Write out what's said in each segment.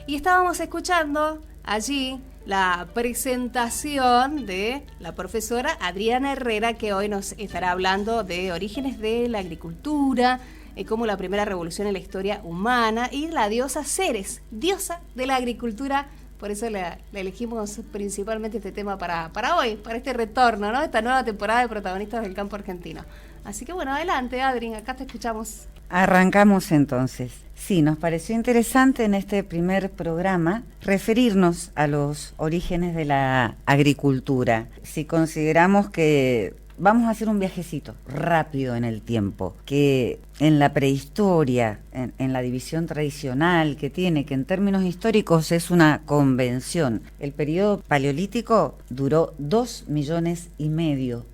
Y estábamos escuchando allí la presentación de la profesora Adriana Herrera, que hoy nos estará hablando de orígenes de la agricultura, como la primera revolución en la historia humana, y la diosa Ceres, diosa de la agricultura. Por eso le elegimos principalmente este tema para hoy, para este retorno, ¿no? Esta nueva temporada de protagonistas del campo argentino. Así que bueno, adelante, Adri, acá te escuchamos. Arrancamos entonces. Sí, nos pareció interesante en este primer programa referirnos a los orígenes de la agricultura. Si consideramos que vamos a hacer un viajecito rápido en el tiempo, que en la prehistoria, en la división tradicional que tiene, que en términos históricos es una convención, el periodo paleolítico duró 2,5 millones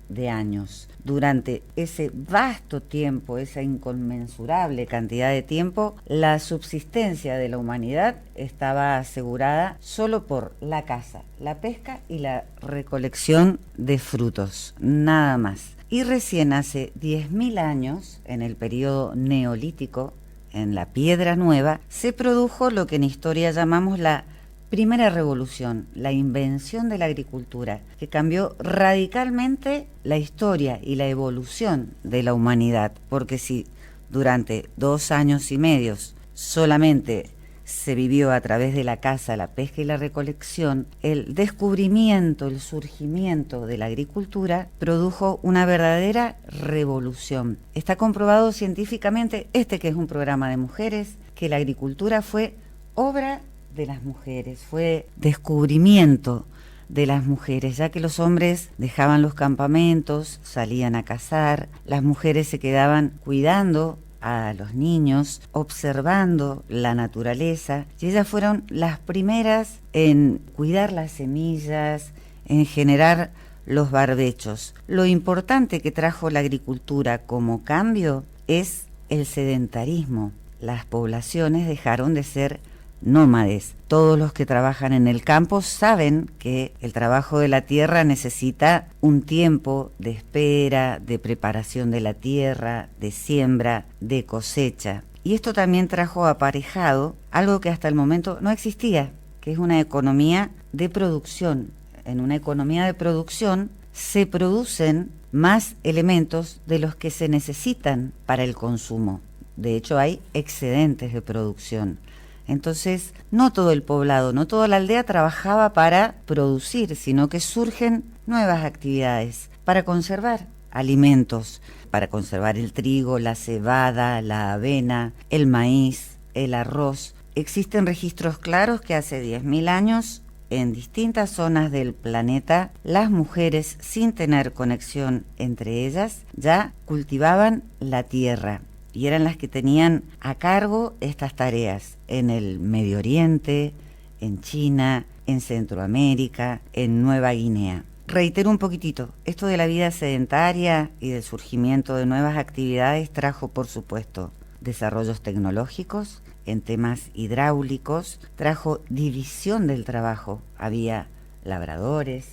de años. Durante ese vasto tiempo, esa inconmensurable cantidad de tiempo, la subsistencia de la humanidad estaba asegurada solo por la caza, la pesca y la recolección de frutos, nada más. Y recién hace 10.000 años, en el periodo neolítico, en la Piedra Nueva, se produjo lo que en historia llamamos la primera revolución, la invención de la agricultura, que cambió radicalmente la historia y la evolución de la humanidad, porque si durante 2,5 años solamente se vivió a través de la caza, la pesca y la recolección, el descubrimiento, el surgimiento de la agricultura produjo una verdadera revolución. Está comprobado científicamente, que es un programa de mujeres, que la agricultura fue obra de las mujeres, fue descubrimiento de las mujeres, ya que los hombres dejaban los campamentos, salían a cazar, las mujeres se quedaban cuidando a los niños, observando la naturaleza, y ellas fueron las primeras en cuidar las semillas, en generar los barbechos. Lo importante que trajo la agricultura como cambio es el sedentarismo. Las poblaciones dejaron de ser nómades. Todos los que trabajan en el campo saben que el trabajo de la tierra necesita un tiempo de espera, de preparación de la tierra, de siembra, de cosecha. Y esto también trajo aparejado algo que hasta el momento no existía, que es una economía de producción. En una economía de producción se producen más elementos de los que se necesitan para el consumo. De hecho, hay excedentes de producción. Entonces, no todo el poblado, no toda la aldea trabajaba para producir, sino que surgen nuevas actividades para conservar alimentos, para conservar el trigo, la cebada, la avena, el maíz, el arroz. Existen registros claros que hace 10.000 años, en distintas zonas del planeta, las mujeres, sin tener conexión entre ellas, ya cultivaban la tierra. Y eran las que tenían a cargo estas tareas en el Medio Oriente, en China, en Centroamérica, en Nueva Guinea. Reitero un poquitito, esto de la vida sedentaria y del surgimiento de nuevas actividades trajo, por supuesto, desarrollos tecnológicos en temas hidráulicos, trajo división del trabajo. Había labradores,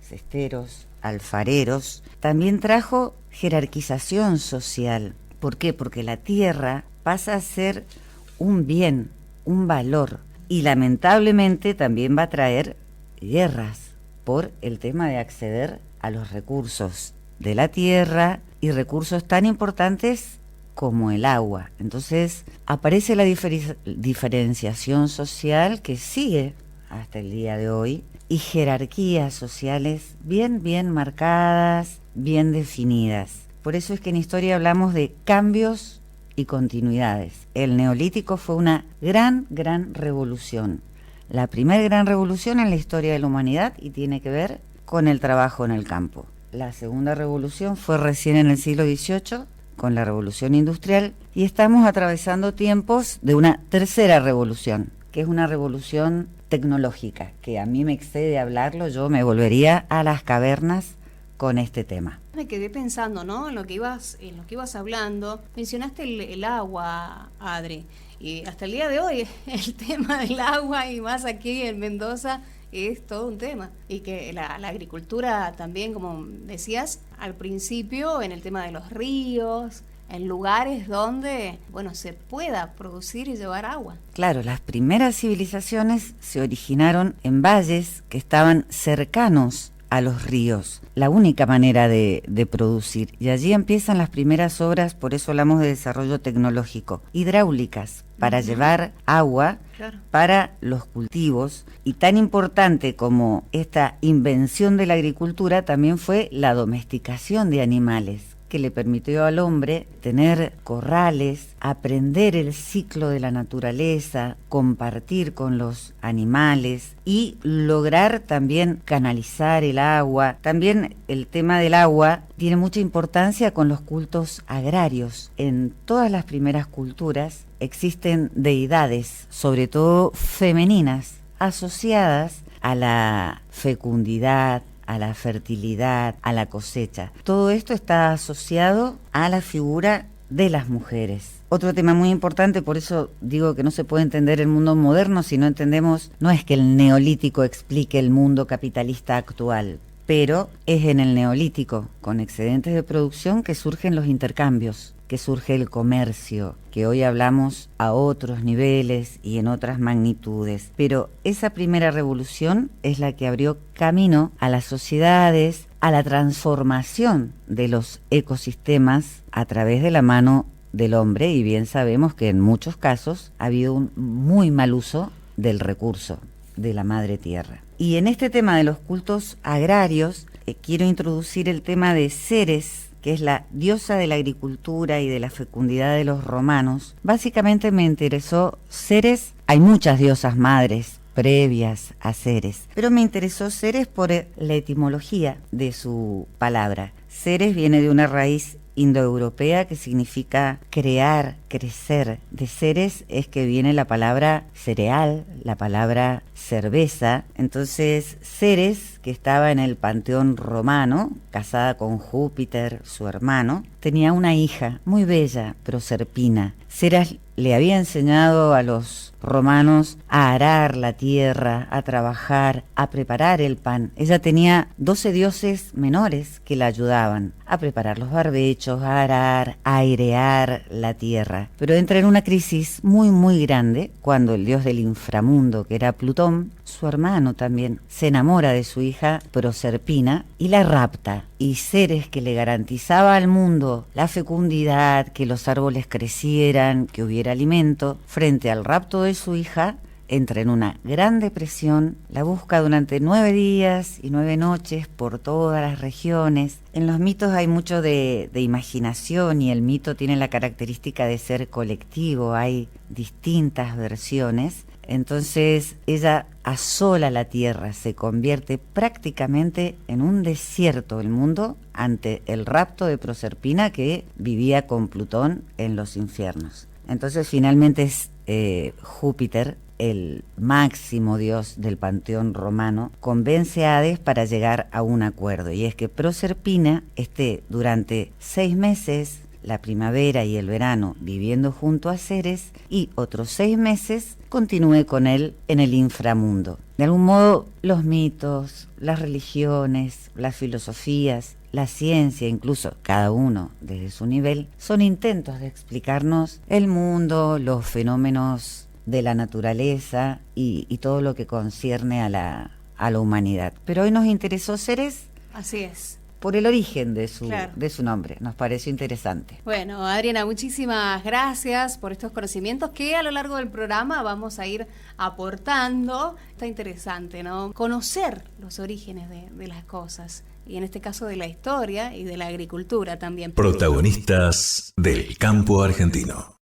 cesteros, alfareros. También trajo jerarquización social. ¿Por qué? Porque la tierra pasa a ser un bien, un valor, y lamentablemente también va a traer guerras por el tema de acceder a los recursos de la tierra y recursos tan importantes como el agua. Entonces aparece la diferenciación social que sigue hasta el día de hoy y jerarquías sociales bien marcadas, bien definidas. Por eso es que en historia hablamos de cambios y continuidades. El Neolítico fue una gran revolución. La primera gran revolución en la historia de la humanidad y tiene que ver con el trabajo en el campo. La segunda revolución fue recién en el siglo XVIII, con la revolución industrial, y estamos atravesando tiempos de una tercera revolución, que es una revolución tecnológica, que a mí me excede hablarlo, yo me volvería a las cavernas con este tema. Me quedé pensando, ¿no? En lo que ibas hablando. Mencionaste el agua, Adri, y hasta el día de hoy el tema del agua, y más aquí en Mendoza, es todo un tema. Y que la agricultura también, como decías al principio, en el tema de los ríos, en lugares donde, bueno, se pueda producir y llevar agua. Claro, las primeras civilizaciones se originaron en valles que estaban cercanos a los ríos, la única manera de producir. Y allí empiezan las primeras obras, por eso hablamos de desarrollo tecnológico, hidráulicas, para llevar agua para los cultivos. Y tan importante como esta invención de la agricultura también fue la domesticación de animales, que le permitió al hombre tener corrales, aprender el ciclo de la naturaleza, compartir con los animales y lograr también canalizar el agua. También el tema del agua tiene mucha importancia con los cultos agrarios. En todas las primeras culturas existen deidades, sobre todo femeninas, asociadas a la fecundidad, a la fertilidad, a la cosecha. Todo esto está asociado a la figura de las mujeres. Otro tema muy importante, por eso digo que no se puede entender el mundo moderno si no entendemos, no es que el neolítico explique el mundo capitalista actual, pero es en el neolítico, con excedentes de producción, que surgen los intercambios, que surge el comercio, que hoy hablamos a otros niveles y en otras magnitudes. Pero esa primera revolución es la que abrió camino a las sociedades, a la transformación de los ecosistemas a través de la mano del hombre, y bien sabemos que en muchos casos ha habido un muy mal uso del recurso de la madre tierra. Y en este tema de los cultos agrarios, quiero introducir el tema de Ceres, que es la diosa de la agricultura y de la fecundidad de los romanos. Básicamente me interesó Ceres. Hay muchas diosas madres previas a Ceres, pero me interesó Ceres por la etimología de su palabra. Ceres viene de una raíz indoeuropea que significa crear, crecer. De Ceres es que viene la palabra cereal, la palabra cerveza. Entonces Ceres, que estaba en el panteón romano, casada con Júpiter, su hermano, tenía una hija muy bella, Proserpina. Ceres le había enseñado a los romanos a arar la tierra, a trabajar, a preparar el pan. Ella tenía 12 dioses menores que la ayudaban a preparar los barbechos, a arar, a airear la tierra. Pero entra en una crisis muy, muy grande cuando el dios del inframundo, que era Plutón, su hermano también, se enamora de su hija Proserpina y la rapta. Y Ceres, que le garantizaba al mundo la fecundidad, que los árboles crecieran, que hubiera alimento, frente al rapto de su hija, entra en una gran depresión, la busca durante 9 días y 9 noches por todas las regiones. En los mitos hay mucho de imaginación, y el mito tiene la característica de ser colectivo, hay distintas versiones. Entonces ella asola la tierra, se convierte prácticamente en un desierto el mundo ante el rapto de Proserpina, que vivía con Plutón en los infiernos. Entonces finalmente es Júpiter, el máximo dios del panteón romano, convence a Hades para llegar a un acuerdo, y es que Proserpina esté durante 6 meses, la primavera y el verano, viviendo junto a Ceres, y otros 6 meses continúe con él en el inframundo. De algún modo, los mitos, las religiones, las filosofías, la ciencia, incluso cada uno desde su nivel, son intentos de explicarnos el mundo, los fenómenos de la naturaleza y todo lo que concierne a la humanidad. Pero hoy nos interesó Ceres. Así es. Por el origen de su nombre, nos pareció interesante. Bueno, Adriana, muchísimas gracias por estos conocimientos que a lo largo del programa vamos a ir aportando. Está interesante, ¿no? Conocer los orígenes de las cosas, y en este caso de la historia y de la agricultura también. Protagonistas del campo argentino.